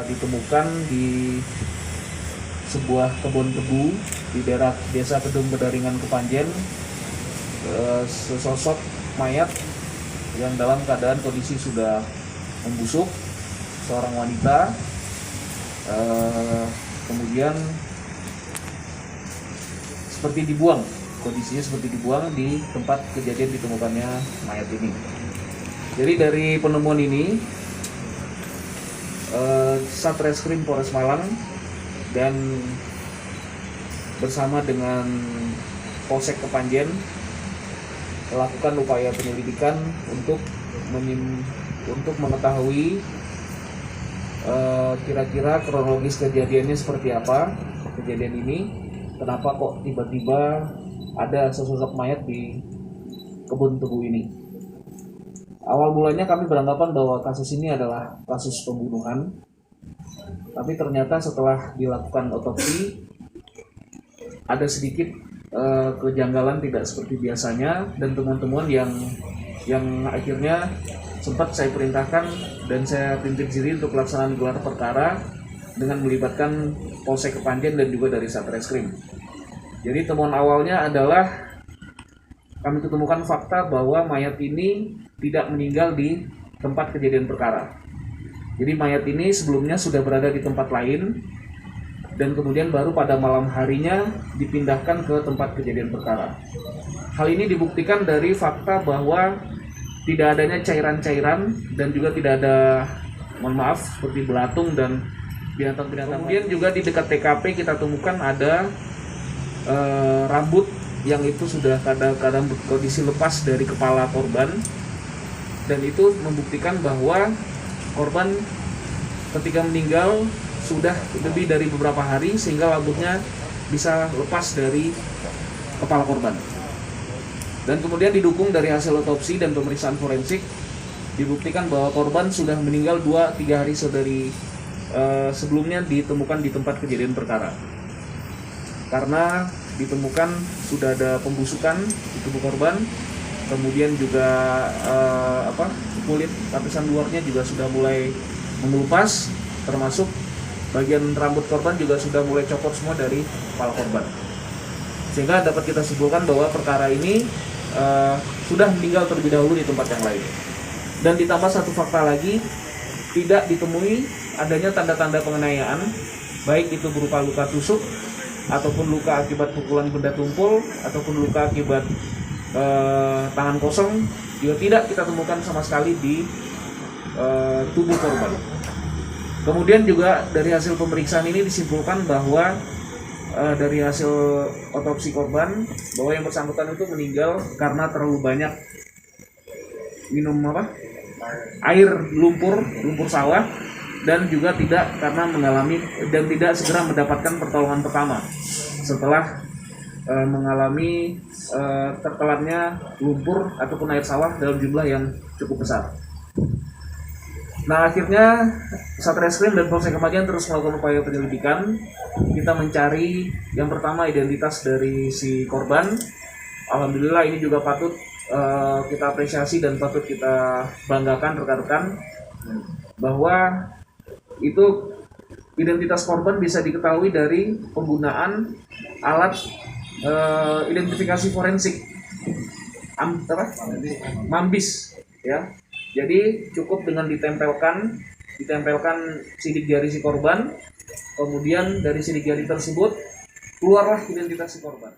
ditemukan di sebuah kebun tebu di daerah Desa Kedung Bedaringan Kepanjen, sesosok mayat yang dalam keadaan kondisi sudah membusuk, seorang wanita. Kemudian kondisinya seperti dibuang di tempat kejadian ditemukannya mayat ini. Jadi dari penemuan ini, Satreskrim Polres Malang dan bersama dengan Polsek Kepanjen melakukan upaya penyelidikan untuk mengetahui kira-kira kronologis kejadiannya seperti apa kejadian ini, kenapa kok tiba-tiba ada sesosok mayat di kebun tebu ini. Awal mulanya kami beranggapan bahwa kasus ini adalah kasus pembunuhan, tapi ternyata setelah dilakukan otopsi ada sedikit kejanggalan tidak seperti biasanya, dan temuan-temuan yang akhirnya sempat saya perintahkan dan saya pimpin sendiri untuk pelaksanaan gelar perkara dengan melibatkan Polsek Kepanjen dan juga dari Satreskrim. Jadi temuan awalnya adalah kami ketemukan fakta bahwa mayat ini tidak meninggal di tempat kejadian perkara. Jadi mayat ini sebelumnya sudah berada di tempat lain dan kemudian baru pada malam harinya dipindahkan ke tempat kejadian perkara. Hal ini dibuktikan dari fakta bahwa tidak adanya cairan-cairan dan juga tidak ada, seperti belatung dan binatang-binatang. Kemudian juga di dekat TKP kita temukan ada rambut yang itu sudah kadang-kadang kondisi lepas dari kepala korban, dan itu membuktikan bahwa korban ketika meninggal sudah lebih dari beberapa hari sehingga rambutnya bisa lepas dari kepala korban. Dan kemudian didukung dari hasil otopsi dan pemeriksaan forensik, dibuktikan bahwa korban sudah meninggal 2-3 hari sebelumnya ditemukan di tempat kejadian perkara. Karena ditemukan sudah ada pembusukan di tubuh korban, kemudian juga kulit lapisan luarnya juga sudah mulai mengelupas, termasuk bagian rambut korban juga sudah mulai copot semua dari kepala korban. Sehingga dapat kita simpulkan bahwa perkara ini sudah meninggal terlebih dahulu di tempat yang lain. Dan ditambah satu fakta lagi, tidak ditemui adanya tanda-tanda penganiayaan, baik itu berupa luka tusuk, ataupun luka akibat pukulan benda tumpul, ataupun luka akibat tangan kosong, juga tidak kita temukan sama sekali di tubuh korban. Kemudian juga dari hasil pemeriksaan ini disimpulkan bahwa dari hasil otopsi korban bahwa yang bersangkutan itu meninggal karena terlalu banyak minum air lumpur sawah, dan juga tidak karena tidak segera mendapatkan pertolongan pertama setelah mengalami tertelannya lumpur ataupun air sawah dalam jumlah yang cukup besar. Nah, akhirnya Satreskrim dan Polsek Kepanjen terus melakukan upaya penyelidikan. Kita mencari yang pertama identitas dari si korban. Alhamdulillah ini juga patut kita apresiasi dan patut kita banggakan rekan-rekan, bahwa itu identitas korban bisa diketahui dari penggunaan alat identifikasi forensik Mambis, ya. Jadi cukup dengan ditempelkan sidik jari si korban, kemudian dari sidik jari tersebut keluarlah identitas si korban.